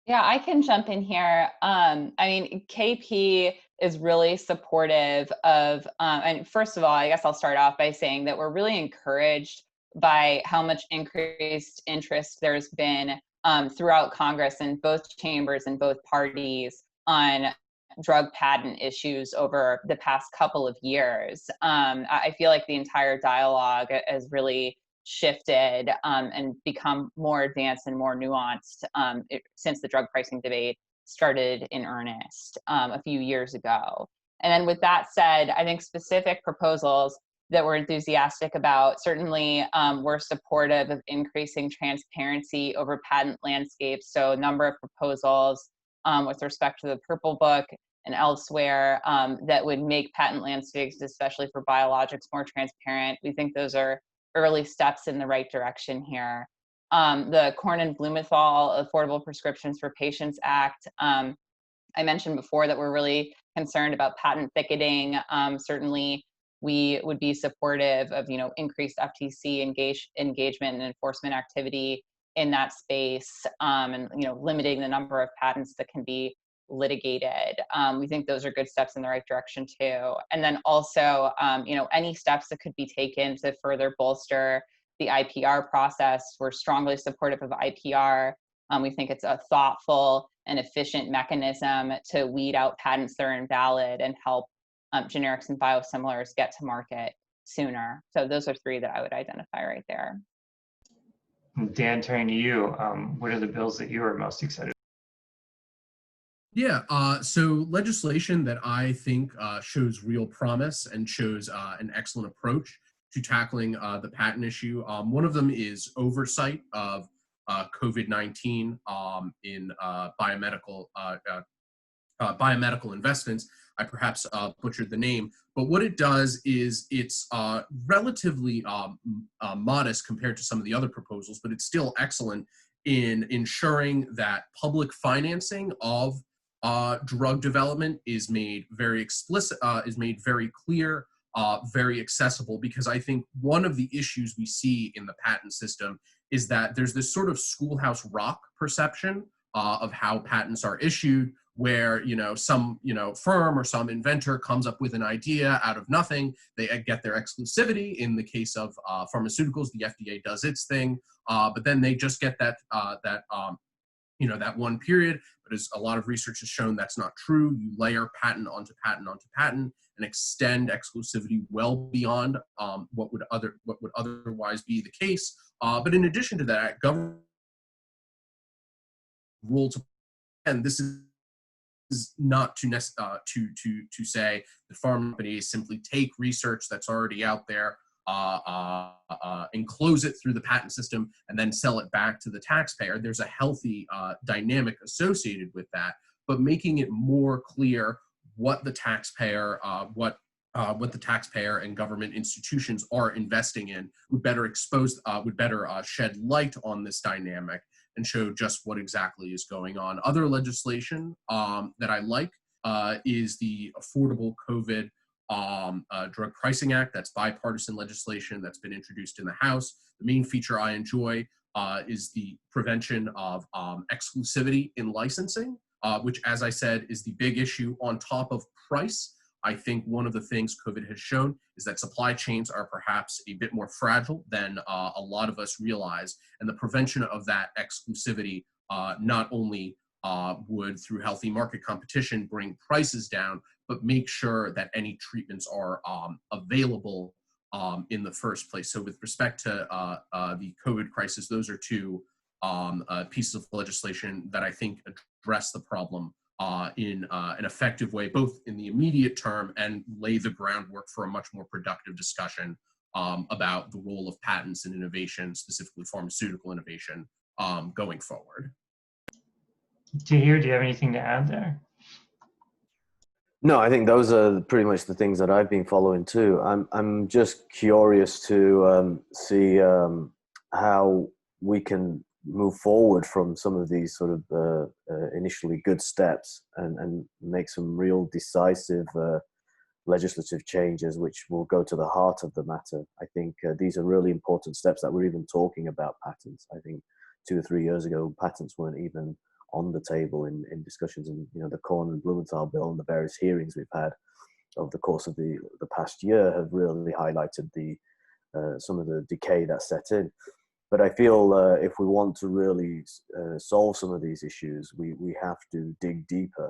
S3: Yeah, I can jump in here. KP is really supportive of, and first of all, I guess I'll start off by saying that we're really encouraged by how much increased interest there's been throughout Congress in both chambers and both parties on drug patent issues over the past couple of years. I feel like the entire dialogue has really shifted and become more advanced and more nuanced since the drug pricing debate started in earnest a few years ago. And then with that said, I think specific proposals that we're enthusiastic about, certainly we're supportive of increasing transparency over patent landscapes. So a number of proposals with respect to the Purple Book and elsewhere that would make patent landscapes, especially for biologics, more transparent. We think those are early steps in the right direction here. The Korn and Blumenthal Affordable Prescriptions for Patients Act. I mentioned before that we're really concerned about patent thicketing. Certainly, we would be supportive of increased FTC engagement and enforcement activity in that space, and limiting the number of patents that can be litigated. We think those are good steps in the right direction too. And then also, any steps that could be taken to further bolster the IPR process. We're strongly supportive of IPR. We think it's a thoughtful and efficient mechanism to weed out patents that are invalid and help generics and biosimilars get to market sooner. So those are three that I would identify right there.
S1: Dan, turning to you, what are the bills that you are most excited about?
S4: Yeah, so legislation that I think shows real promise and shows an excellent approach to tackling the patent issue. One of them is oversight of COVID-19 in biomedical investments. I perhaps butchered the name, but what it does is it's relatively modest compared to some of the other proposals, but it's still excellent in ensuring that public financing of drug development is made very explicit, is made very clear, very accessible, because I think one of the issues we see in the patent system is that there's this sort of schoolhouse rock perception of how patents are issued, where some firm or some inventor comes up with an idea out of nothing. They get their exclusivity. In the case of pharmaceuticals, the FDA does its thing, but then they just get that one period. But as a lot of research has shown, that's not true. You layer patent onto patent onto patent and extend exclusivity well beyond what would otherwise be the case. But in addition to that, government rule to, and this is not to say that pharma companies simply take research that's already out there, enclose it through the patent system, and then sell it back to the taxpayer. There's a healthy dynamic associated with that, but making it more clear what the taxpayer, what what the taxpayer and government institutions are investing in would better shed light on this dynamic and show just what exactly is going on. Other legislation that I like is the Affordable COVID Drug Pricing Act. That's bipartisan legislation that's been introduced in the House. The main feature I enjoy is the prevention of exclusivity in licensing, which, as I said, is the big issue on top of price. I think one of the things COVID has shown is that supply chains are perhaps a bit more fragile than a lot of us realize, and the prevention of that exclusivity not only would, through healthy market competition, bring prices down, but make sure that any treatments are available in the first place. So with respect to the COVID crisis, those are two pieces of legislation that I think address the problem in an effective way, both in the immediate term and lay the groundwork for a much more productive discussion about the role of patents and innovation, specifically pharmaceutical innovation, going forward.
S1: Tahir, do you have anything to add there?
S2: No, I think those are pretty much the things that I've been following too. I'm just curious to see how we can move forward from some of these sort of initially good steps and make some real decisive legislative changes which will go to the heart of the matter. I think these are really important steps that we're even talking about patents. I think 2 or 3 years ago, patents weren't even on the table in discussions, and the Korn and Blumenthal bill and the various hearings we've had over the course of the past year have really highlighted some of the decay that's set in. But I feel if we want to really solve some of these issues, we have to dig deeper.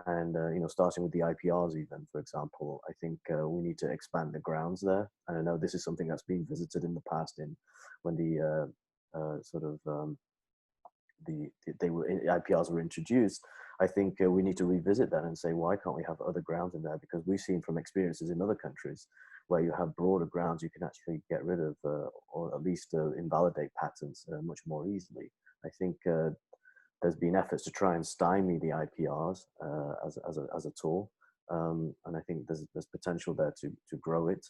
S2: And, starting with the IPRs even, for example, I think we need to expand the grounds there. And I know this is something that's been visited in the past when the IPRs were introduced. I think we need to revisit that and say, why can't we have other grounds in there? Because we've seen from experiences in other countries where you have broader grounds, you can actually get rid of or at least invalidate patents much more easily. I think there's been efforts to try and stymie the IPRs as a tool, and I think there's potential there to grow it.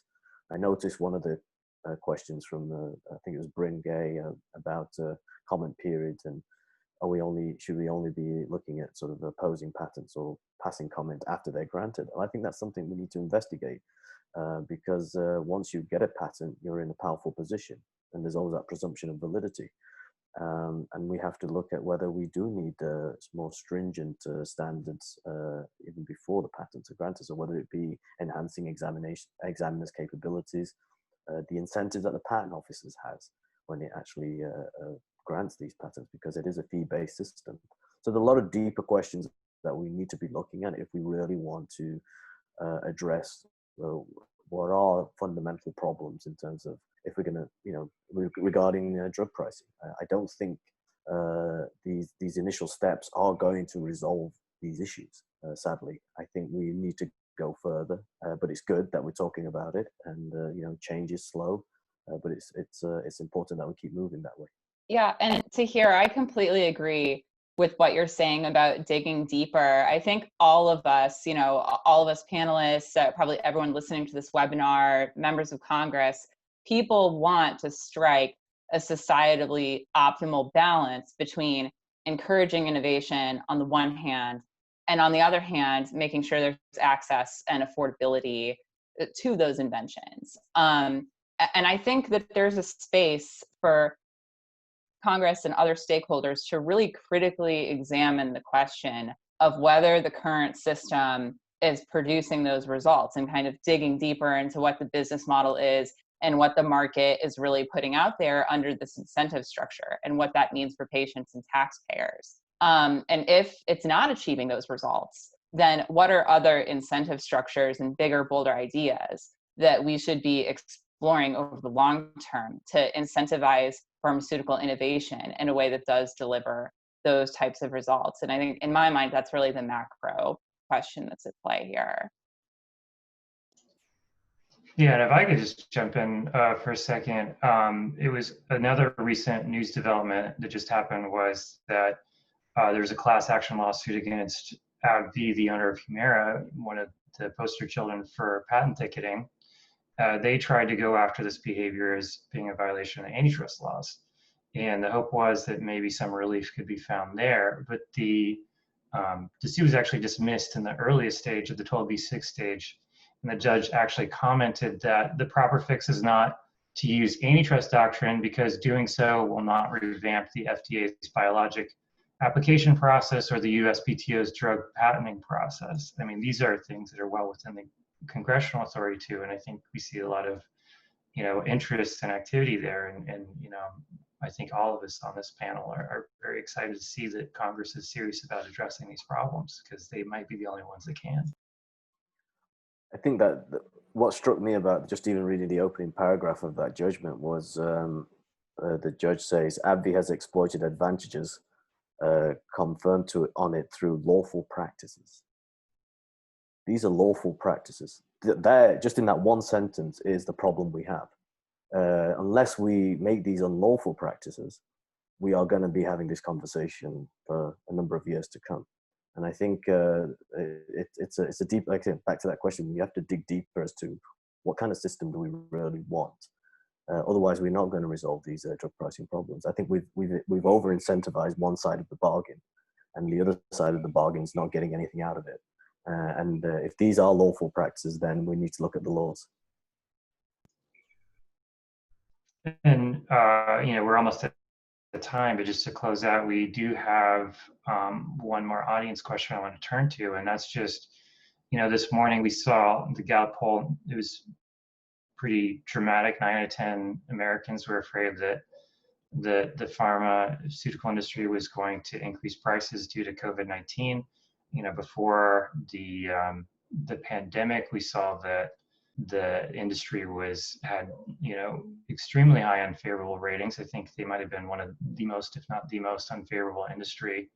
S2: I noticed one of the questions from I think it was Bryn Gay about comment periods, and should we only be looking at sort of opposing patents or passing comment after they're granted? And I think that's something we need to investigate because once you get a patent, you're in a powerful position, and there's always that presumption of validity. And we have to look at whether we do need more stringent standards even before the patents are granted, or whether it be enhancing examiners' capabilities, the incentives that the patent offices has when it actually grants these patents, because it is a fee-based system. So there are a lot of deeper questions that we need to be looking at if we really want to address what are fundamental problems in terms of if we're going to, regarding drug pricing. I don't think these initial steps are going to resolve these issues, sadly. I think we need to go further, but it's good that we're talking about it, and change is slow, but it's important that we keep moving that way.
S3: Yeah, and Tahir, I completely agree with what you're saying about digging deeper. I think all of us, all of us panelists, probably everyone listening to this webinar, members of Congress, people want to strike a societally optimal balance between encouraging innovation on the one hand, and on the other hand, making sure there's access and affordability to those inventions. And I think that there's a space for Congress and other stakeholders to really critically examine the question of whether the current system is producing those results, and kind of digging deeper into what the business model is and what the market is really putting out there under this incentive structure, and what that means for patients and taxpayers. And if it's not achieving those results, then what are other incentive structures and bigger, bolder ideas that we should be exploring over the long term to incentivize pharmaceutical innovation in a way that does deliver those types of results? And I think, in my mind, that's really the macro question that's at play here.
S1: Yeah, and if I could just jump in for a second, it was another recent news development that just happened was that there's a class action lawsuit against AbbVie, the owner of Humira, one of the poster children for patent ticketing, they tried to go after this behavior as being a violation of the antitrust laws. And the hope was that maybe some relief could be found there. But the suit was actually dismissed in the earliest stage of the 12b6 stage. And the judge actually commented that the proper fix is not to use antitrust doctrine because doing so will not revamp the FDA's biologic application process or the USPTO's drug patenting process. I mean, these are things that are well within the congressional authority too, and I think we see a lot of, interest and activity there, and I think all of us on this panel are very excited to see that Congress is serious about addressing these problems because they might be the only ones that can.
S2: I think that what struck me about just even reading the opening paragraph of that judgment was the judge says AbbVie has exploited advantages confirmed on it through lawful practices. These are lawful practices. There, just in that one sentence, is the problem we have. Unless we make these unlawful practices, we are going to be having this conversation for a number of years to come. And I think it's a deep, like I said, back to that question, you have to dig deeper as to what kind of system do we really want. Otherwise, we're not going to resolve these drug pricing problems. I think we've over incentivized one side of the bargain, and the other side of the bargain is not getting anything out of it. If these are lawful practices, then we need to look at the laws.
S1: And we're almost at the time, but just to close out, we do have one more audience question I want to turn to, and that's just, this morning we saw the Gallup poll. It was pretty dramatic. 9 out of 10 Americans were afraid that the pharmaceutical industry was going to increase prices due to COVID-19. Before the pandemic, we saw that the industry had extremely high unfavorable ratings. I think they might have been one of the most, if not the most unfavorable industry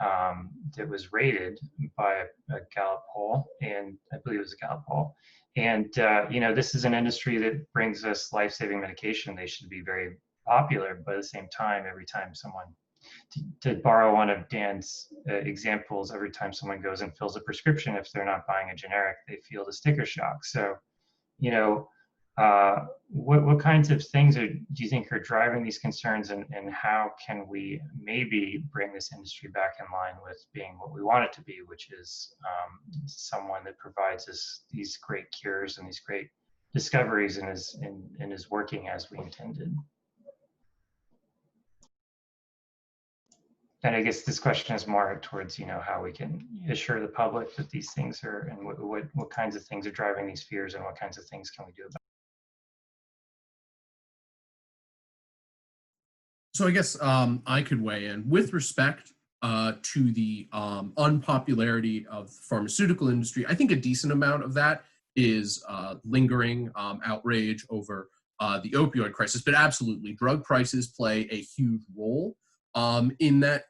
S1: that was rated by a Gallup poll, and I believe it was a Gallup poll. And this is an industry that brings us life-saving medication. They should be very popular, but at the same time, every time someone, to borrow one of Dan's examples, every time someone goes and fills a prescription, if they're not buying a generic, they feel the sticker shock. So, what kinds of things do you think are driving these concerns, and how can we maybe bring this industry back in line with being what we want it to be, which is someone that provides us these great cures and these great discoveries and is working as we intended? And I guess this question is more towards, how we can assure the public that these things are, and what kinds of things are driving these fears, and what kinds of things can we do about it.
S4: So I guess I could weigh in with respect to the unpopularity of the pharmaceutical industry. I think a decent amount of that is lingering outrage over the opioid crisis, but absolutely, drug prices play a huge role in that,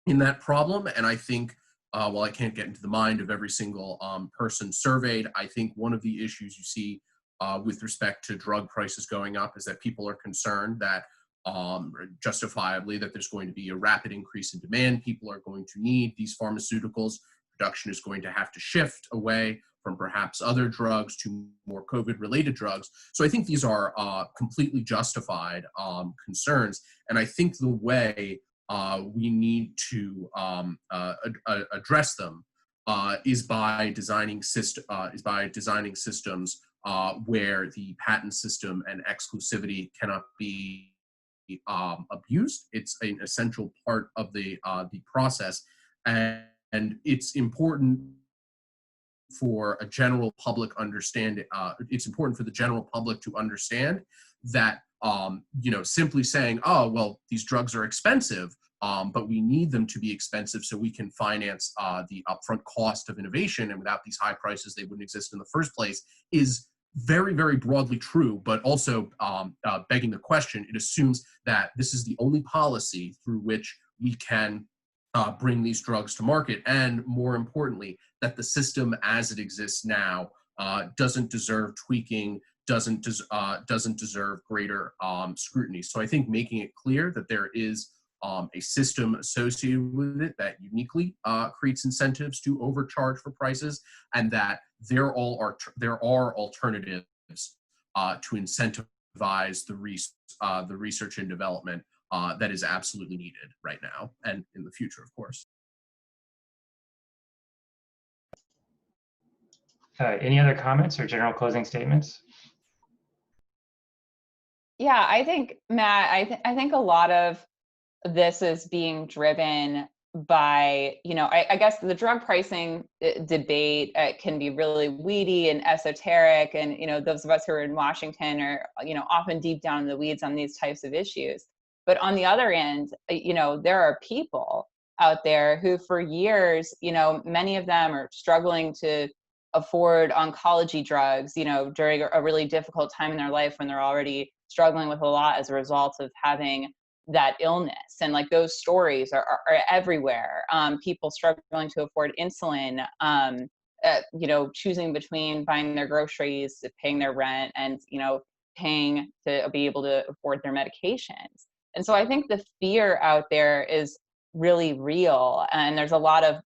S4: in that problem. And I think, while I can't get into the mind of every single person surveyed, I think one of the issues you see with respect to drug prices going up is that people are concerned that, justifiably, that there's going to be a rapid increase in demand. People are going to need these pharmaceuticals. Production is going to have to shift away from perhaps other drugs to more COVID-related drugs. So I think these are completely justified concerns. And I think the way we need to address them is by designing systems where the patent system and exclusivity cannot be abused. It's an essential part of the process, and it's important for a general public understanding. It's important for the general public to understand that simply saying, oh well, these drugs are expensive, but we need them to be expensive so we can finance the upfront cost of innovation, and without these high prices they wouldn't exist in the first place, is very, very broadly true, but also begging the question. It assumes that this is the only policy through which we can bring these drugs to market, and more importantly, that the system as it exists now doesn't deserve tweaking, doesn't deserve greater scrutiny. So I think making it clear that there is a system associated with it that uniquely creates incentives to overcharge for prices, and that there are alternatives to incentivize the research and development that is absolutely needed right now and in the future, of course.
S1: Any other comments or general closing statements?
S3: Yeah, I think, Matt, I think a lot of this is being driven by, I guess the drug pricing debate can be really weedy and esoteric. And, those of us who are in Washington are, often deep down in the weeds on these types of issues. But on the other end, there are people out there who for years, many of them are struggling to afford oncology drugs, during a really difficult time in their life when they're already struggling with a lot as a result of having that illness. And like those stories are everywhere. People struggling to afford insulin, choosing between buying their groceries, paying their rent, and, paying to be able to afford their medications. And so I think the fear out there is really real. And there's a lot of,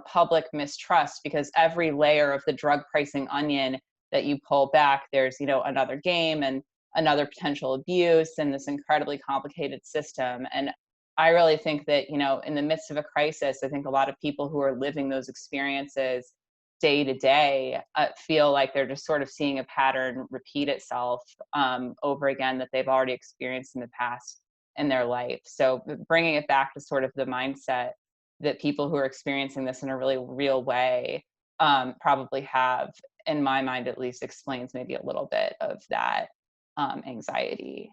S3: public mistrust, because every layer of the drug pricing onion that you pull back, there's, another game and another potential abuse and this incredibly complicated system. And I really think that, in the midst of a crisis, I think a lot of people who are living those experiences day to day feel like they're just sort of seeing a pattern repeat itself over again that they've already experienced in the past in their life. So bringing it back to sort of the mindset that people who are experiencing this in a really real way probably have, in my mind at least, explains maybe a little bit of that anxiety.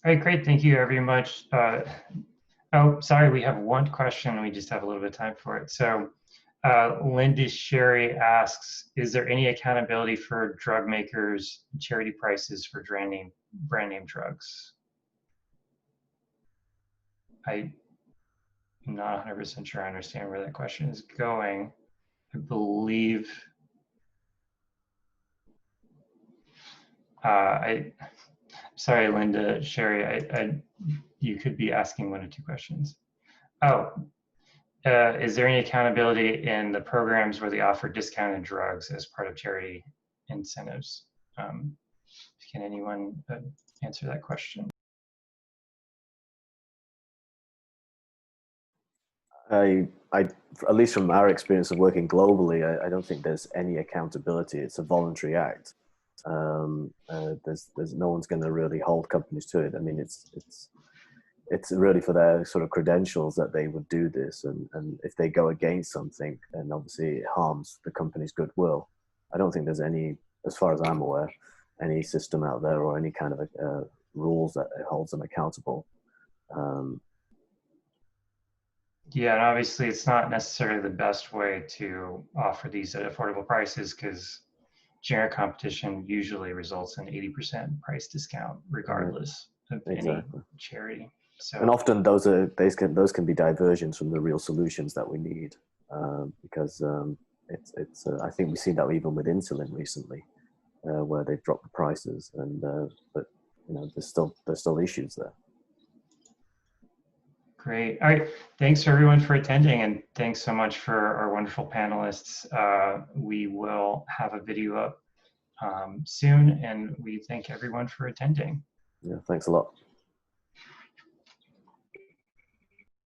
S1: All right, great. Thank you very much. Oh, sorry, we have one question. We just have a little bit of time for it. So Linda Sherry asks, is there any accountability for drug makers' charity prices for brand name drugs? I'm not 100% sure I understand where that question is going. I believe sorry, Linda Sherry, you could be asking one or two questions. Oh, is there any accountability in the programs where they offer discounted drugs as part of charity incentives? Can anyone answer that question?
S2: At least from our experience of working globally, I don't think there's any accountability. It's a voluntary act. There's no one's going to really hold companies to it. I mean, it's really for their sort of credentials that they would do this, and if they go against something, then obviously it harms the company's goodwill. I don't think there's any, as far as I'm aware, any system out there or any kind of rules that holds them accountable.
S1: Yeah, and obviously it's not necessarily the best way to offer these at affordable prices, because generic competition usually results in 80% price discount regardless of any charity. So,
S2: and often those can be diversions from the real solutions that we need, because I think we've seen that even with insulin recently, where they've dropped the prices, and but there's still issues there.
S1: Great. All right. Thanks everyone for attending, and thanks so much for our wonderful panelists. We will have a video up soon, and we thank everyone for attending.
S2: Yeah, thanks a lot.